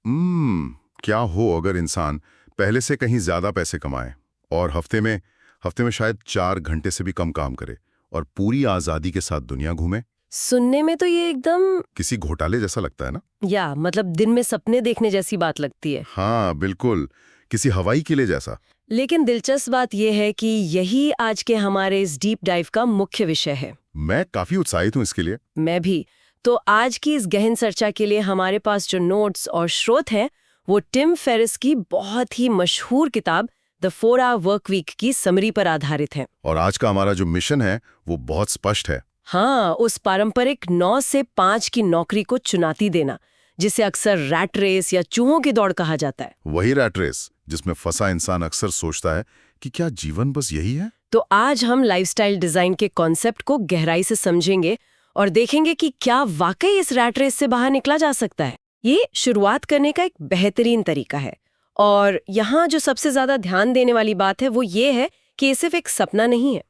क्या हो अगर इंसान पहले से कहीं ज्यादा पैसे कमाए और हफ्ते में शायद 4 घंटे से भी कम काम करे और पूरी आजादी के साथ दुनिया घूमे। सुनने में तो ये एकदम किसी घोटाले जैसा लगता है ना। मतलब दिन में सपने देखने जैसी बात लगती है। हाँ बिल्कुल, किसी हवाई किले जैसा। लेकिन दिलचस्प बात यह है कि यही आज के हमारे इस डीप डाइव का मुख्य विषय है। मैं काफी उत्साहित हूँ इसके लिए। मैं भी। तो आज की इस गहन चर्चा के लिए हमारे पास जो नोट्स और स्रोत हैं वो टिम फेरिस की बहुत ही मशहूर किताब द 4 Hour वर्क वीक की समरी पर आधारित है। और आज का हमारा जो मिशन है वो बहुत स्पष्ट है। हाँ, उस पारंपरिक 9 से 5 की नौकरी को चुनौती देना, जिसे अक्सर रैट रेस या चूहों की दौड़ कहा जाता है। वही रैट रेस जिसमें फंसा इंसान अक्सर सोचता है कि क्या जीवन बस यही है। तो आज हम लाइफस्टाइल डिजाइन के कॉन्सेप्ट को गहराई से समझेंगे और देखेंगे कि क्या वाकई इस रैट रेस से बाहर निकला जा सकता है। ये शुरुआत करने का एक बेहतरीन तरीका है। और यहाँ जो सबसे ज्यादा ध्यान देने वाली बात है वो ये है कि ये सिर्फ एक सपना नहीं है।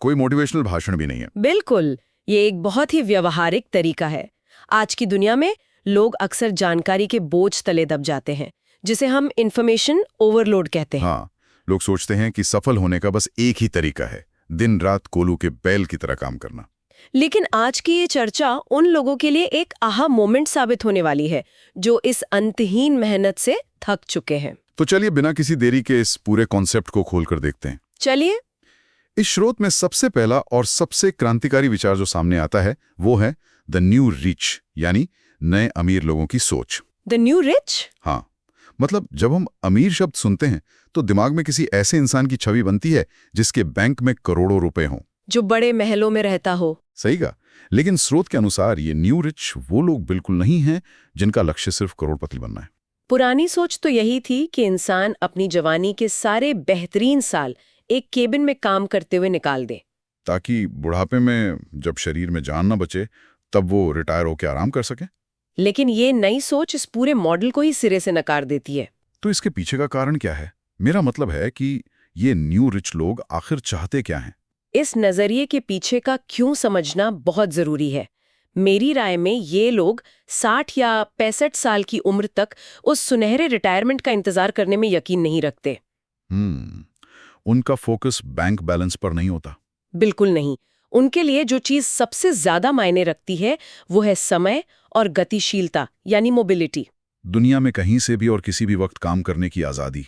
कोई मोटिवेशनल भाषण भी नहीं है। बिल्कुल, ये एक बहुत ही व्यवहारिक तरीका है। आज की दुनिया में लोग अक्सर जानकारी के बोझ तले दब जाते हैं, जिसे हम इंफॉर्मेशन ओवरलोड कहते हैं। हाँ, लोग सोचते हैं कि सफल होने का बस एक ही तरीका है, दिन रात कोलू के बैल की तरह काम करना। लेकिन आज की ये चर्चा उन लोगों के लिए एक आहा मोमेंट साबित होने वाली है जो इस अंतहीन मेहनत से थक चुके हैं। तो चलिए बिना किसी देरी के इस पूरे कॉन्सेप्ट को खोलकर देखते हैं। चलिए। इस स्रोत में सबसे पहला और सबसे क्रांतिकारी विचार जो सामने आता है वो है द न्यू रिच, यानी नए अमीर लोगों की सोच। The new rich? हाँ, मतलब जब हम अमीर शब्द सुनते हैं तो दिमाग में किसी ऐसे इंसान की छवि बनती है जिसके बैंक में करोड़ों रुपए हों, जो बड़े महलों में रहता हो। सही कहा। लेकिन स्रोत के अनुसार ये न्यू रिच वो लोग बिल्कुल नहीं हैं जिनका लक्ष्य सिर्फ करोड़पति बनना है। पुरानी सोच तो यही थी कि इंसान अपनी जवानी के सारे बेहतरीन साल एक केबिन में काम करते हुए निकाल दे, ताकि बुढ़ापे में जब शरीर में जान न बचे तब वो रिटायर होकर आराम कर सके। लेकिन ये नई सोच इस पूरे मॉडल को ही सिरे से नकार देती है। तो इसके पीछे का कारण क्या है? मेरा मतलब है कि ये न्यू रिच लोग आखिर चाहते क्या हैं? इस नजरिए के पीछे का क्यों समझना बहुत जरूरी है। मेरी राय में ये लोग 60 या 65 साल की उम्र तक उस सुनहरे रिटायरमेंट का इंतजार करने में यकीन नहीं रखते। उनका फोकस बैंक बैलेंस पर नहीं होता। बिल्कुल नहीं। उनके लिए जो चीज सबसे ज्यादा मायने रखती है वो है समय और गतिशीलता, यानी मोबिलिटी। दुनिया में कहीं से भी और किसी भी वक्त काम करने की आजादी।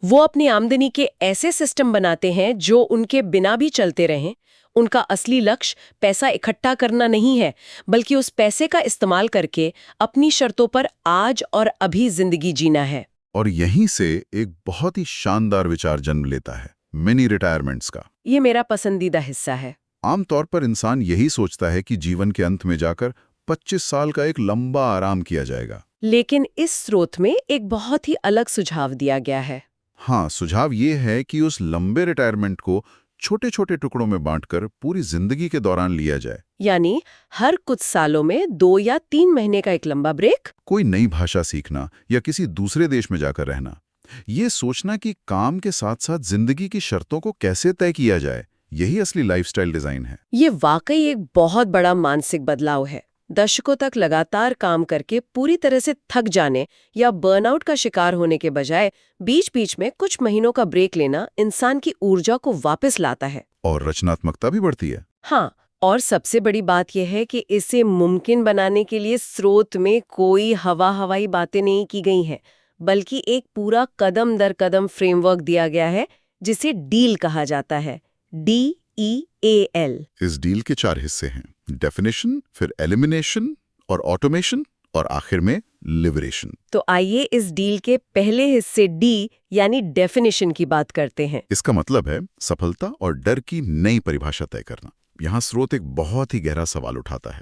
वो अपनी आमदनी के ऐसे सिस्टम बनाते हैं जो उनके बिना भी चलते रहें। उनका असली लक्ष्य पैसा इकट्ठा करना नहीं है, बल्कि उस पैसे का इस्तेमाल करके अपनी शर्तों पर आज और अभी जिंदगी जीना है। और यहीं से एक बहुत ही शानदार विचार जन्म लेता है, मिनी रिटायरमेंट्स का। ये मेरा पसंदीदा हिस्सा है। आमतौर पर इंसान यही सोचता है कि जीवन के अंत में जाकर 25 साल का एक लंबा आराम किया जाएगा। लेकिन इस स्रोत में एक बहुत ही अलग सुझाव दिया गया है। हाँ, सुझाव ये है कि उस लंबे रिटायरमेंट को छोटे छोटे टुकड़ों में बांटकर पूरी जिंदगी के दौरान लिया जाए। यानी हर कुछ सालों में 2 या 3 महीने का एक लंबा ब्रेक। कोई नई भाषा सीखना या किसी दूसरे देश में जाकर रहना। ये सोचना कि काम के साथ साथ जिंदगी की शर्तों को कैसे तय किया जाए, यही असली लाइफस्टाइल डिजाइन है। ये वाकई एक बहुत बड़ा मानसिक बदलाव है। दशकों तक लगातार काम करके पूरी तरह से थक जाने या बर्नआउट का शिकार होने के बजाय बीच बीच में कुछ महीनों का ब्रेक लेना इंसान की ऊर्जा को वापस लाता है। और रचनात्मकता भी बढ़ती है। हाँ, और सबसे बड़ी बात यह है कि इसे मुमकिन बनाने के लिए स्रोत में कोई हवाई बातें नहीं की गई हैं, बल्कि एक पूरा कदम दर कदम फ्रेमवर्क दिया गया है जिसे डील कहा जाता है। DEAL। इस डील के 4 हिस्से हैं, डेफिनेशन, फिर एलिमिनेशन और ऑटोमेशन और आखिर में लिबरेशन। तो आइए इस डील के पहले हिस्से डी यानी डेफिनेशन की बात करते हैं। इसका मतलब है सफलता और डर की नई परिभाषा तय करना। यहाँ स्रोत एक बहुत ही गहरा सवाल उठाता है,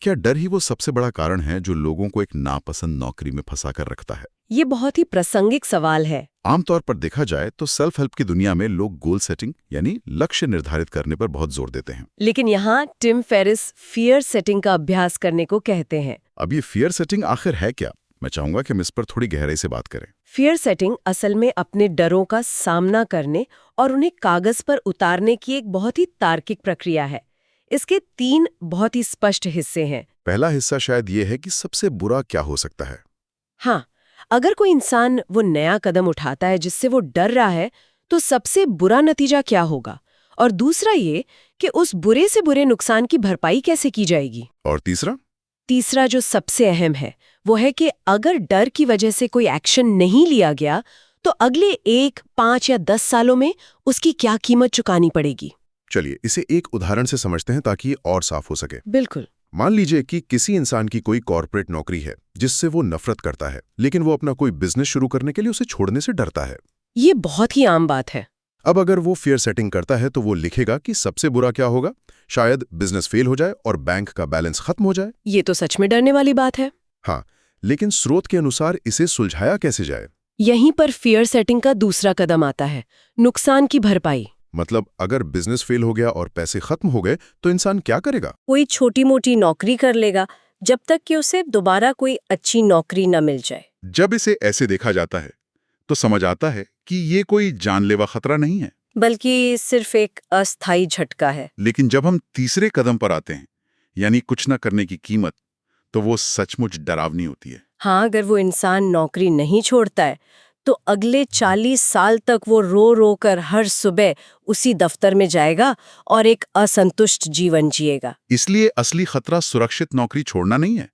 क्या डर ही वो सबसे बड़ा कारण है जो लोगों को एक नापसंद नौकरी में फंसा कर रखता है? ये बहुत ही प्रासंगिक सवाल है। आमतौर पर देखा जाए तो सेल्फ हेल्प की दुनिया में लोग गोल सेटिंग यानी लक्ष्य निर्धारित करने पर बहुत जोर देते हैं। लेकिन यहाँ टिम फेरिस फियर सेटिंग का अभ्यास करने को कहते हैं। अब ये फियर सेटिंग आखिर है क्या? मैं चाहूंगा कि हम इस पर थोड़ी गहराई से बात करें। फियर सेटिंग असल में अपने डरों का सामना करने और उन्हें कागज पर उतारने की एक बहुत ही तार्किक प्रक्रिया है। इसके 3 बहुत ही स्पष्ट हिस्से हैं। पहला हिस्सा शायद ये है कि सबसे बुरा क्या हो सकता है। हाँ, अगर कोई इंसान वो नया कदम उठाता है जिससे वो डर रहा है, तो सबसे बुरा नतीजा क्या होगा? और दूसरा ये कि उस बुरे से बुरे नुकसान की भरपाई कैसे की जाएगी? और तीसरा? तीसरा जो सबसे अहम है, वो है कि अगर डर की वजह से कोई एक्शन नहीं लिया गया, तो अगले 1, 5 या 10 सालों में उसकी क्या कीमत चुकानी पड़ेगी? चलिए इसे एक उदाहरण से समझते हैं ताकि ये और साफ हो सके। बिल्कुल। मान लीजिए कि किसी इंसान की कोई कॉर्पोरेट नौकरी है जिससे वो नफरत करता है, लेकिन वो अपना कोई बिजनेस शुरू करने के लिए उसे छोड़ने से डरता है। ये बहुत ही आम बात है। अब अगर वो फेयर सेटिंग करता है तो वो लिखेगा कि सबसे बुरा क्या होगा, शायद बिजनेस फेल हो जाए और बैंक का बैलेंस खत्म हो जाए। ये तो सच में डरने वाली बात है। हाँ, लेकिन स्रोत के अनुसार इसे सुलझाया कैसे जाए? यहीं पर फेयर सेटिंग का दूसरा कदम आता है, नुकसान की भरपाई। मतलब अगर बिजनेस फेल हो गया और पैसे खत्म हो गए तो इंसान क्या करेगा? कोई छोटी मोटी नौकरी कर लेगा जब तक कि उसे दोबारा कोई अच्छी नौकरी न मिल जाए। जब इसे ऐसे देखा जाता है तो समझ आता है कि ये कोई जानलेवा खतरा नहीं है। बल्कि सिर्फ एक अस्थायी झटका है। लेकिन जब हम तीसरे कदम पर आते हैं, यानी कुछ न करने की कीमत, तो वो सचमुच डरावनी होती है। हाँ, अगर वो इंसान नौकरी नहीं छोड़ता है तो अगले 40 साल तक वो रो रो कर हर सुबह उसी दफ्तर में जाएगा और एक असंतुष्ट जीवन जिएगा। इसलिए असली खतरा सुरक्षित नौकरी छोड़ना नहीं है,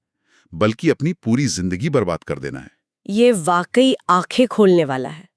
बल्कि अपनी पूरी जिंदगी बर्बाद कर देना है। ये वाकई आंखें खोलने वाला है।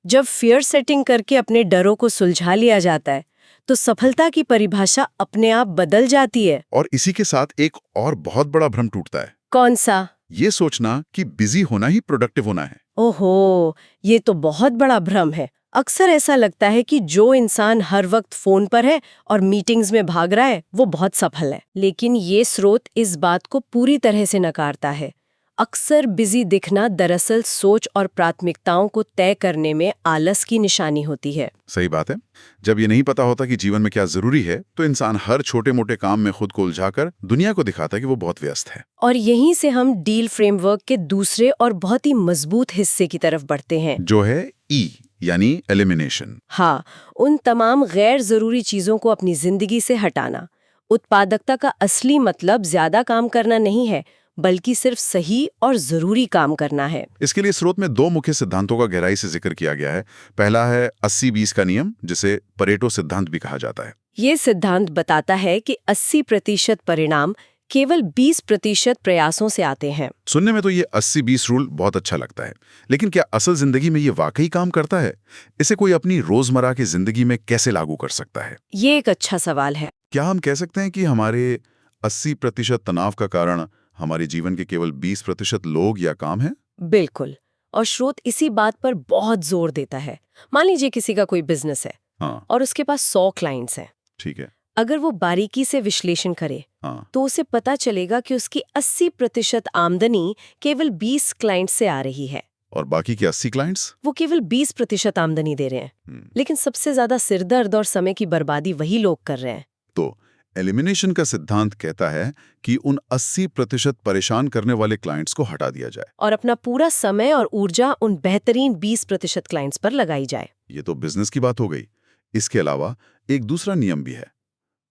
जब फियर सेटिंग करके अपने डरों को सुलझा लिया जाता है तो सफलता की परिभाषा अपने आप बदल जाती है। और इसी के साथ एक और बहुत बड़ा भ्रम टूटता है, कौन सा? ये सोचना कि बिजी होना ही प्रोडक्टिव होना है। ओहो, ये तो बहुत बड़ा भ्रम है। अक्सर ऐसा लगता है कि जो इंसान हर वक्त फोन पर है और मीटिंग्स में भाग रहा है वो बहुत सफल है, लेकिन ये स्रोत इस बात को पूरी तरह से नकारता है। अक्सर बिजी दिखना दरअसल सोच और प्राथमिकताओं को तय करने में आलस की निशानी होती है। सही बात है। जब ये नहीं पता होता कि जीवन में क्या जरूरी है, तो इंसान हर छोटे मोटे काम में खुद को उलझाकर दुनिया को दिखाता है कि वो बहुत व्यस्त है। और यहीं से हम डील फ्रेमवर्क के दूसरे और बहुत ही मजबूत हिस्से की तरफ बढ़ते हैं, जो है ई, यानी एलिमिनेशन। हाँ, उन तमाम गैर जरूरी चीजों को अपनी जिंदगी से हटाना। उत्पादकता का असली मतलब ज्यादा काम करना नहीं है, बल्कि सिर्फ सही और जरूरी काम करना है। इसके लिए स्रोत में 2 मुख्य सिद्धांतों का गहराई से जिक्र किया गया है। पहला है 80-20 का नियम, जिसे परेटो सिद्धांत भी कहा जाता है। ये सिद्धांत बताता है कि 80% परिणाम केवल 20% प्रयासों से आते हैं। सुनने में तो ये 80-20 रूल बहुत अच्छा लगता है, लेकिन क्या असल जिंदगी में ये वाकई काम करता है? इसे कोई अपनी रोजमर्रा की जिंदगी में कैसे लागू कर सकता है? ये एक अच्छा सवाल है। क्या हम कह सकते हैं कि हमारे 80% तनाव का कारण हमारे जीवन के केवल 20% लोग या काम हैं? बिल्कुल, और स्रोत इसी बात पर बहुत जोर देता है। मान लीजिए किसी का कोई बिजनेस है हाँ, और उसके पास 100 क्लाइंट्स हैं। ठीक है। अगर वो बारीकी से विश्लेषण करे हाँ, तो उसे पता चलेगा कि उसकी 80% आमदनी केवल 20 क्लाइंट से आ रही है। और बाकी के 80 क्लाइंट्स? वो केवल 20% आमदनी दे रहे हैं, लेकिन सबसे ज्यादा सिरदर्द और समय की बर्बादी वही लोग कर रहे हैं। तो एलिमिनेशन का सिद्धांत कहता है कि उन 80% परेशान करने वाले क्लाइंट्स को हटा दिया जाए और अपना पूरा समय और ऊर्जा उन बेहतरीन 20% क्लाइंट्स पर लगाई जाए। ये तो बिजनेस की बात हो गई। इसके अलावा एक दूसरा नियम भी है,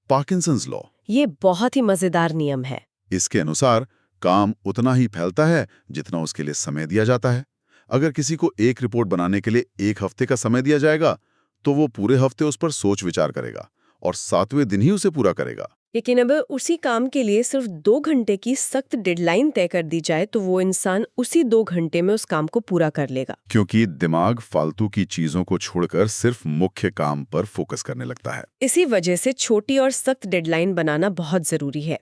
पार्किंसंस लॉ। ये बहुत ही मजेदार नियम है। इसके अनुसार काम उतना ही फैलता है जितना उसके लिए समय दिया जाता है। अगर किसी को एक रिपोर्ट बनाने के लिए 1 हफ्ते का समय दिया जाएगा, तो वो पूरे हफ्ते उस पर सोच विचार करेगा और 7वें दिन ही उसे पूरा करेगा। लेकिन अब उसी काम के लिए सिर्फ 2 घंटे की सख्त डेडलाइन तय कर दी जाए तो वो इंसान उसी 2 घंटे में उस काम को पूरा कर लेगा। क्योंकि दिमाग फालतू की चीजों को छोड़कर सिर्फ मुख्य काम पर फोकस करने लगता है। इसी वजह से छोटी और सख्त डेडलाइन बनाना बहुत जरूरी है।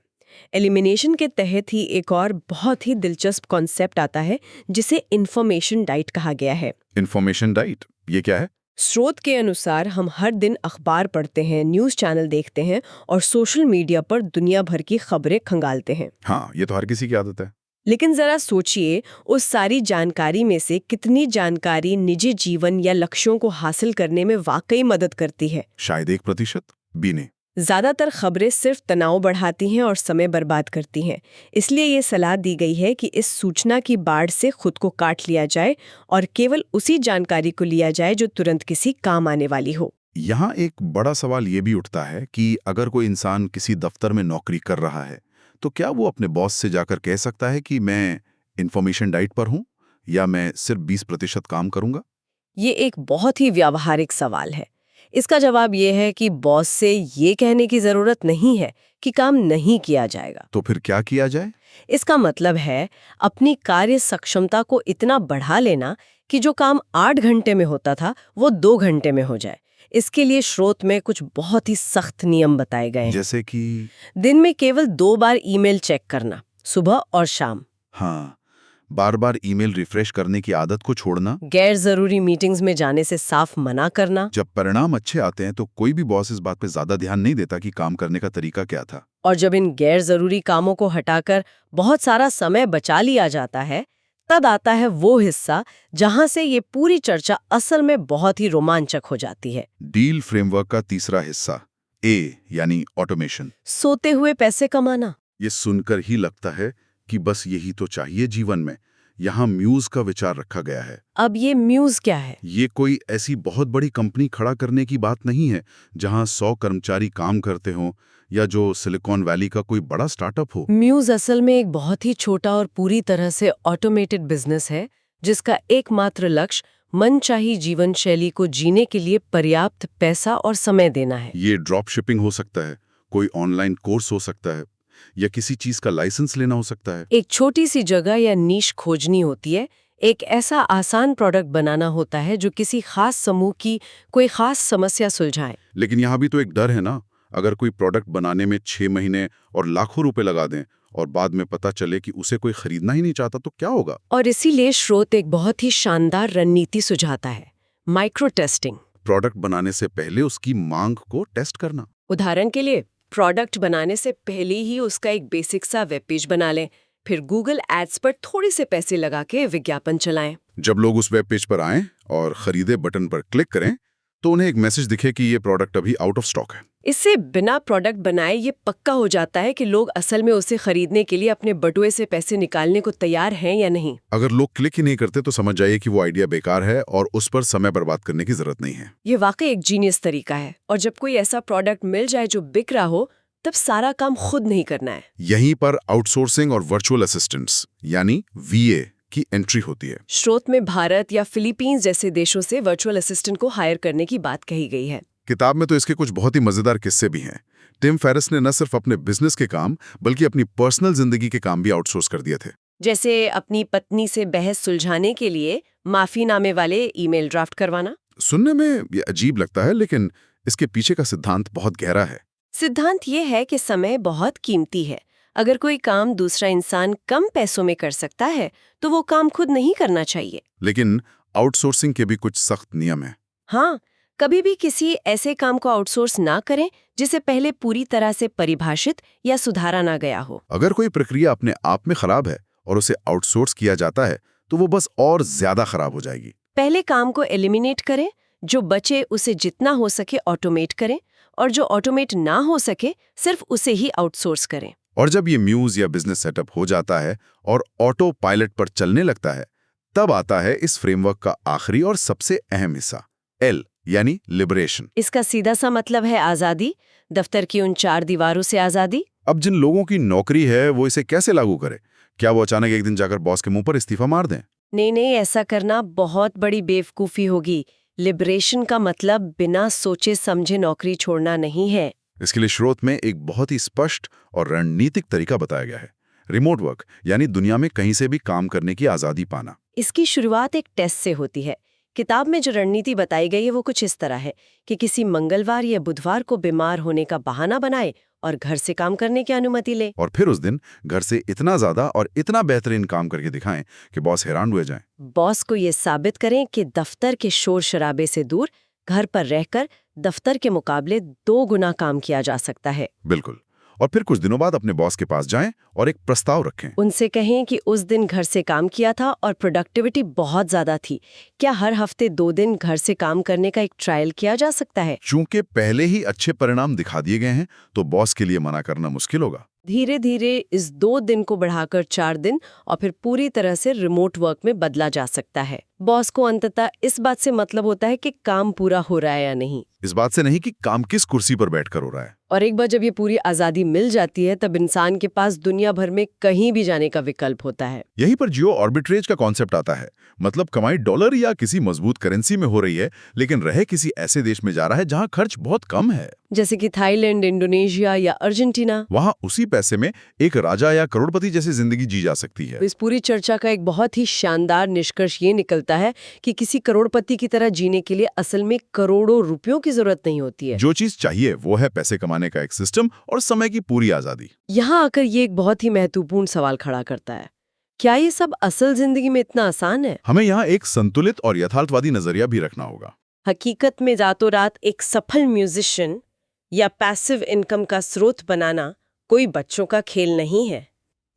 एलिमिनेशन के तहत ही एक और बहुत ही दिलचस्प कॉन्सेप्ट आता है जिसे इंफॉर्मेशन डाइट कहा गया है। इंफॉर्मेशन डाइट, ये क्या है? स्रोत के अनुसार हम हर दिन अखबार पढ़ते हैं, न्यूज़ चैनल देखते हैं और सोशल मीडिया पर दुनिया भर की खबरें खंगालते हैं। हाँ, ये तो हर किसी की आदत है। लेकिन जरा सोचिए, उस सारी जानकारी में से कितनी जानकारी निजी जीवन या लक्ष्यों को हासिल करने में वाकई मदद करती है? शायद 1% भी नहीं। ज्यादातर खबरें सिर्फ तनाव बढ़ाती हैं और समय बर्बाद करती हैं। इसलिए ये सलाह दी गई है कि इस सूचना की बाढ़ से खुद को काट लिया जाए और केवल उसी जानकारी को लिया जाए जो तुरंत किसी काम आने वाली हो। यहाँ एक बड़ा सवाल ये भी उठता है कि अगर कोई इंसान किसी दफ्तर में नौकरी कर रहा है, तो क्या वो अपने बॉस से जाकर कह सकता है कि मैं इन्फॉर्मेशन डाइट पर हूं या मैं सिर्फ 20% काम करूंगा? ये एक बहुत ही व्यावहारिक सवाल है। इसका जवाब ये है कि बॉस से ये कहने की जरूरत नहीं है कि काम नहीं किया जाएगा। तो फिर क्या किया जाए? इसका मतलब है अपनी कार्य सक्षमता को इतना बढ़ा लेना कि जो काम 8 घंटे में होता था वो 2 घंटे में हो जाए। इसके लिए स्रोत में कुछ बहुत ही सख्त नियम बताए गए हैं। जैसे कि? दिन में केवल 2 बार ईमेल चेक करना, सुबह और शाम। हाँ, बार बार ईमेल रिफ्रेश करने की आदत को छोड़ना। गैर जरूरी मीटिंग्स में जाने से साफ मना करना। जब परिणाम अच्छे आते हैं तो कोई भी बॉस इस बात पे ज्यादा ध्यान नहीं देता कि काम करने का तरीका क्या था। और जब इन गैर जरूरी कामों को हटाकर बहुत सारा समय बचा लिया जाता है, तब आता है वो हिस्सा जहां से ये पूरी चर्चा असल में बहुत ही रोमांचक हो जाती है। डील फ्रेमवर्क का तीसरा हिस्सा, ए यानी ऑटोमेशन। सोते हुए पैसे कमाना। ये सुनकर ही लगता है कि बस यही तो चाहिए जीवन में। यहाँ म्यूज का विचार रखा गया है। अब ये म्यूज क्या है? ये कोई ऐसी बहुत बड़ी कंपनी खड़ा करने की बात नहीं है जहाँ 100 कर्मचारी काम करते हों या जो सिलिकॉन वैली का कोई बड़ा स्टार्टअप हो। म्यूज असल में एक बहुत ही छोटा और पूरी तरह से ऑटोमेटेड बिजनेस है जिसका एकमात्र लक्ष्य मनचाही जीवन शैली को जीने के लिए पर्याप्त पैसा और समय देना है। ये ड्रॉप शिपिंग हो सकता है, कोई ऑनलाइन कोर्स हो सकता है या किसी चीज का लाइसेंस लेना हो सकता है। एक छोटी सी जगह या नीश खोजनी होती है। एक ऐसा आसान प्रोडक्ट बनाना होता है जो किसी खास समूह की कोई खास समस्या सुलझाए। लेकिन यहाँ भी तो एक डर है ना, अगर कोई प्रोडक्ट बनाने में 6 महीने और लाखों रुपए लगा दें और बाद में पता चले कि उसे कोई खरीदना ही नहीं चाहता तो क्या होगा? और इसीलिए स्रोत एक बहुत ही शानदार रणनीति सुझाता है, माइक्रो टेस्टिंग। प्रोडक्ट बनाने से पहले उसकी मांग को टेस्ट करना। उदाहरण के लिए प्रोडक्ट बनाने से पहले ही उसका एक बेसिक सा वेब पेज बना लें, फिर गूगल एड्स पर थोड़े से पैसे लगा के विज्ञापन चलाएं। जब लोग उस वेब पेज पर आएं और खरीदे बटन पर क्लिक करें तो उन्हें एक मैसेज दिखे कि ये प्रोडक्ट अभी आउट ऑफ स्टॉक है। इससे बिना प्रोडक्ट बनाए ये पक्का हो जाता है कि लोग असल में उसे खरीदने के लिए अपने बटुए से पैसे निकालने को तैयार हैं या नहीं। अगर लोग क्लिक ही नहीं करते तो समझ जाइए कि वो आइडिया बेकार है और उस पर समय बर्बाद करने की जरूरत नहीं है। ये वाकई एक जीनियस तरीका है। और जब कोई ऐसा प्रोडक्ट मिल जाए जो बिक रहा हो, तब सारा काम खुद नहीं करना है। यहीं पर आउटसोर्सिंग और वर्चुअल असिस्टेंट्स यानी VA की एंट्री होती है। स्रोत में भारत या फिलीपींस जैसे देशों से वर्चुअल असिस्टेंट को हायर करने की बात कही गई है। किताब में तो इसके कुछ बहुत ही मजेदार किस्से भी हैं। टिम फेरिस ने न सिर्फ अपने बिजनेस के काम बल्कि अपनी पर्सनल जिंदगी के काम भी आउटसोर्स कर दिए थे। जैसे अपनी पत्नी से बहस सुलझाने के लिए माफीनामे वाले ईमेल ड्राफ्ट करवाना। सुनने में ये अजीब लगता है लेकिन इसके पीछे का सिद्धांत बहुत गहरा है। सिद्धांत ये है कि समय बहुत कीमती है। अगर कोई काम दूसरा इंसान कम पैसों में कर सकता है तो वो काम खुद नहीं करना चाहिए। लेकिन आउटसोर्सिंग के भी कुछ सख्त नियम हैं। हाँ, कभी भी किसी ऐसे काम को आउटसोर्स ना करें जिसे पहले पूरी तरह से परिभाषित या सुधारा ना गया हो। अगर कोई प्रक्रिया अपने आप में खराब है और उसे आउटसोर्स किया जाता है तो वो बस और ज्यादा खराब हो जाएगी। पहले काम को एलिमिनेट करें, जो बचे उसे जितना हो सके ऑटोमेट करें और जो ऑटोमेट ना हो सके सिर्फ उसे ही आउटसोर्स करें। और जब ये म्यूज या बिजनेस सेटअप हो जाता है और ऑटो पायलट पर चलने लगता है, तब आता है इस फ्रेमवर्क का आखिरी और सबसे अहम हिस्सा, L यानी लिबरेशन। इसका सीधा सा मतलब है आजादी, दफ्तर की उन 4 दीवारों से आजादी। अब जिन लोगों की नौकरी है वो इसे कैसे लागू करे? क्या वो अचानक एक दिन जाकर बॉस के मुंह पर इस्तीफा मार दें? नहीं, ऐसा करना बहुत बड़ी बेवकूफ़ी होगी। लिबरेशन का मतलब बिना सोचे समझे नौकरी छोड़ना नहीं है। इसके लिए स्रोत में एक बहुत ही स्पष्ट और रणनीतिक तरीका बताया गया है, रिमोट वर्क यानी दुनिया में कहीं से भी काम करने की आज़ादी पाना। इसकी शुरुआत एक टेस्ट से होती है। किताब में जो रणनीति बताई गई है वो कुछ इस तरह है कि किसी मंगलवार या बुधवार को बीमार होने का बहाना बनाए और घर से काम करने की अनुमति ले। और फिर उस दिन घर से इतना ज्यादा और इतना बेहतरीन काम करके दिखाएं कि बॉस हैरान हुए जाएं। बॉस को ये साबित करें कि दफ्तर के शोर शराबे से दूर घर पर रहकर दफ्तर के मुकाबले 2 गुना काम किया जा सकता है। बिल्कुल। और फिर कुछ दिनों बाद अपने बॉस के पास जाएं और एक प्रस्ताव रखें। उनसे कहें कि उस दिन घर से काम किया था और प्रोडक्टिविटी बहुत ज्यादा थी। क्या हर हफ्ते 2 दिन घर से काम करने का एक ट्रायल किया जा सकता है? चूंकि पहले ही अच्छे परिणाम दिखा दिए गए हैं तो बॉस के लिए मना करना मुश्किल होगा। धीरे धीरे इस 2 दिन को बढ़ाकर 4 दिन और फिर पूरी तरह से रिमोट वर्क में बदला जा सकता है। बॉस को अंततः इस बात से मतलब होता है कि काम पूरा हो रहा है या नहीं। इस बात से नहीं कि काम किस कुर्सी पर बैठकर हो रहा है। और एक बार जब ये पूरी आजादी मिल जाती है तब इंसान के पास दुनिया भर में कहीं भी जाने का विकल्प होता है। यहीं पर जियो ऑर्बिट्रेज का कॉन्सेप्ट आता है। मतलब कमाई डॉलर या किसी मजबूत करेंसी में हो रही है, लेकिन रहे किसी ऐसे देश में जा रहा है जहां खर्च बहुत कम है, जैसे कि थाईलैंड, इंडोनेशिया या अर्जेंटीना। वहां उसी पैसे में एक राजा या करोड़पति जैसी जिंदगी जी जा सकती है। इस पूरी चर्चा का एक बहुत ही शानदार निष्कर्ष ये निकलता है कि किसी करोड़पति की तरह जीने के लिए असल में करोड़ों रुपयों की जरूरत नहीं होती है। जो चीज चाहिए वो है पैसे कमाने का एक सिस्टम और समय की पूरी आजादी। यहाँ आकर ये एक बहुत ही महत्वपूर्ण सवाल खड़ा करता है, क्या ये सब असल जिंदगी में इतना आसान है? हमें यहाँ एक संतुलित और यथार्थवादी नजरिया भी रखना होगा। हकीकत में रातों रात एक सफल म्यूजिशियन या पैसिव इनकम का स्रोत बनाना कोई बच्चों का खेल नहीं है।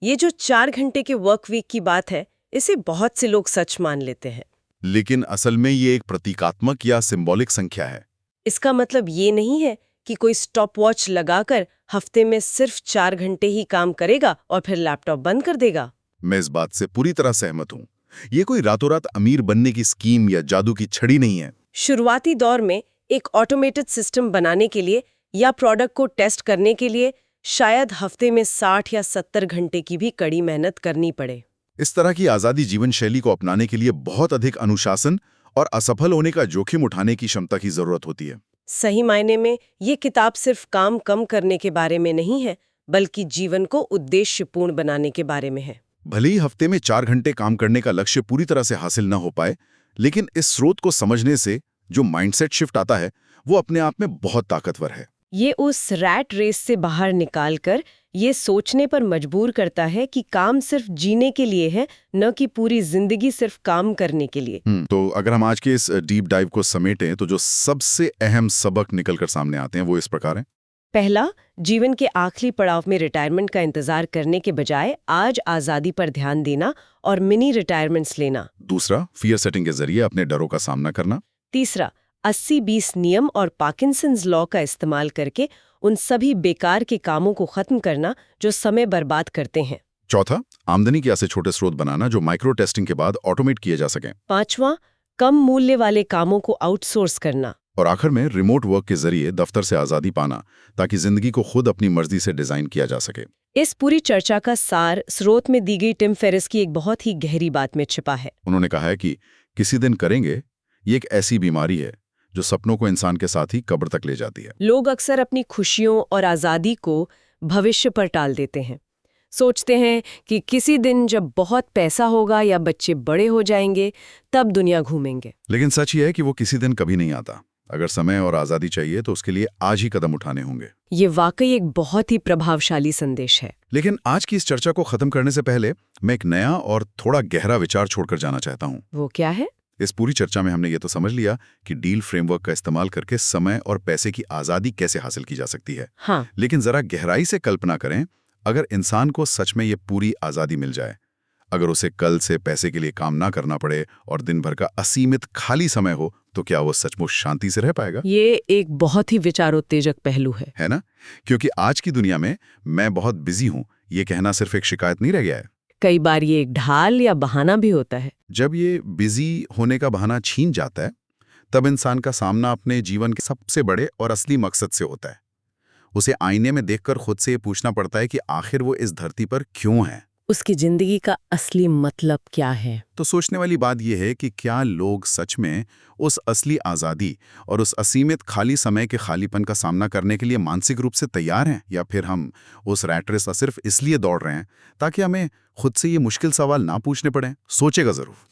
ये जो 4 घंटे के वर्क वीक की बात है, इसे बहुत से लोग सच मान लेते हैं। लेकिन असल में ये एक प्रतीकात्मक या सिंबॉलिक संख्या है। इसका मतलब ये नहीं है कि कोई स्टॉप वॉच लगाकर हफ्ते में सिर्फ 4 घंटे ही काम करेगा और फिर लैपटॉप बंद कर देगा। मैं इस बात से पूरी तरह सहमत हूँ। ये कोई रातों रात अमीर बनने की स्कीम या जादू की छड़ी नहीं है। शुरुआती दौर में एक ऑटोमेटेड सिस्टम बनाने के लिए या प्रोडक्ट को टेस्ट करने के लिए शायद हफ्ते में 60 या 70 घंटे की भी कड़ी मेहनत करनी पड़े। इस तरह की आजादी जीवन शैली को अपनाने के लिए बहुत अधिक अनुशासन और असफल होने का जोखिम उठाने की क्षमता की जरूरत होती है। सही मायने में ये किताब सिर्फ काम कम करने के बारे में नहीं है, बल्कि जीवन को उद्देश्यपूर्ण बनाने के बारे में है। भले ही हफ्ते में 4 घंटे काम करने का लक्ष्य पूरी तरह से हासिल न हो पाए, लेकिन इस स्रोत को समझने से जो माइंडसेट शिफ्ट आता है वो अपने आप में बहुत ताकतवर है। ये उस रैट रेस से बाहर निकालकर ये सोचने पर मजबूर करता है कि काम सिर्फ जीने के लिए है, न कि पूरी जिंदगी सिर्फ काम करने के लिए। तो अगर हम आज के इस डीप डाइव को समेटें तो जो सबसे अहम सबक निकलकर सामने आते हैं वो इस प्रकार हैं। पहला, जीवन के आखिरी पड़ाव में रिटायरमेंट का इंतजार करने के बजाय आज आजादी पर ध्यान देना और मिनी रिटायरमेंट्स लेना। दूसरा, फियर सेटिंग के जरिए अपने डरों का सामना करना। तीसरा, 80-20 नियम और पार्किंसंस लॉ का इस्तेमाल करके उन सभी बेकार के कामों को खत्म करना जो समय बर्बाद करते हैं। चौथा, आमदनी के ऐसे छोटे स्रोत बनाना जो माइक्रो टेस्टिंग के बाद ऑटोमेट किए जा सकें। पांचवां, कम मूल्य वाले कामों को आउटसोर्स करना। और आखिर में रिमोट वर्क के जरिए दफ्तर से आजादी पाना, ताकि जिंदगी को खुद अपनी मर्जी से डिजाइन किया जा सके। इस पूरी चर्चा का सार स्रोत में दी गई टिम फेरिस की एक बहुत ही गहरी बात में छिपा है। उन्होंने कहा है कि किसी दिन करेंगे, ये एक ऐसी बीमारी है जो सपनों को इंसान के साथ ही कब्र तक ले जाती है। लोग अक्सर अपनी खुशियों और आजादी को भविष्य पर टाल देते हैं। सोचते हैं कि किसी दिन जब बहुत पैसा होगा या बच्चे बड़े हो जाएंगे तब दुनिया घूमेंगे। लेकिन सच ये है कि वो किसी दिन कभी नहीं आता। अगर समय और आजादी चाहिए तो उसके लिए आज ही कदम उठाने होंगे। ये वाकई एक बहुत ही प्रभावशाली संदेश है। लेकिन आज की इस चर्चा को खत्म करने से पहले मैं एक नया और थोड़ा गहरा विचार छोड़कर जाना चाहता हूँ। वो क्या है? इस पूरी चर्चा में हमने ये तो समझ लिया कि डील फ्रेमवर्क का इस्तेमाल करके समय और पैसे की आजादी कैसे हासिल की जा सकती है। हाँ। लेकिन जरा गहराई से कल्पना करें, अगर इंसान को सच में ये पूरी आजादी मिल जाए, अगर उसे कल से पैसे के लिए काम ना करना पड़े और दिन भर का असीमित खाली समय हो, तो क्या वो सचमुच शांति से रह पाएगा? ये एक बहुत ही विचारोत्तेजक पहलू है ना? क्योंकि आज की दुनिया में मैं बहुत बिजी हूं, ये कहना सिर्फ एक शिकायत नहीं रह गया है। कई बार ये एक ढाल या बहाना भी होता है। जब ये बिजी होने का बहाना छीन जाता है, तब इंसान का सामना अपने जीवन के सबसे बड़े और असली मकसद से होता है। उसे आईने में देखकर खुद से ये पूछना पड़ता है कि आखिर वो इस धरती पर क्यों है, उसकी जिंदगी का असली मतलब क्या है। तो सोचने वाली बात यह है कि क्या लोग सच में उस असली आज़ादी और उस असीमित खाली समय के खालीपन का सामना करने के लिए मानसिक रूप से तैयार हैं, या फिर हम उस रैट रेस सिर्फ इसलिए दौड़ रहे हैं ताकि हमें खुद से ये मुश्किल सवाल ना पूछने पड़े। सोचेगा जरूर।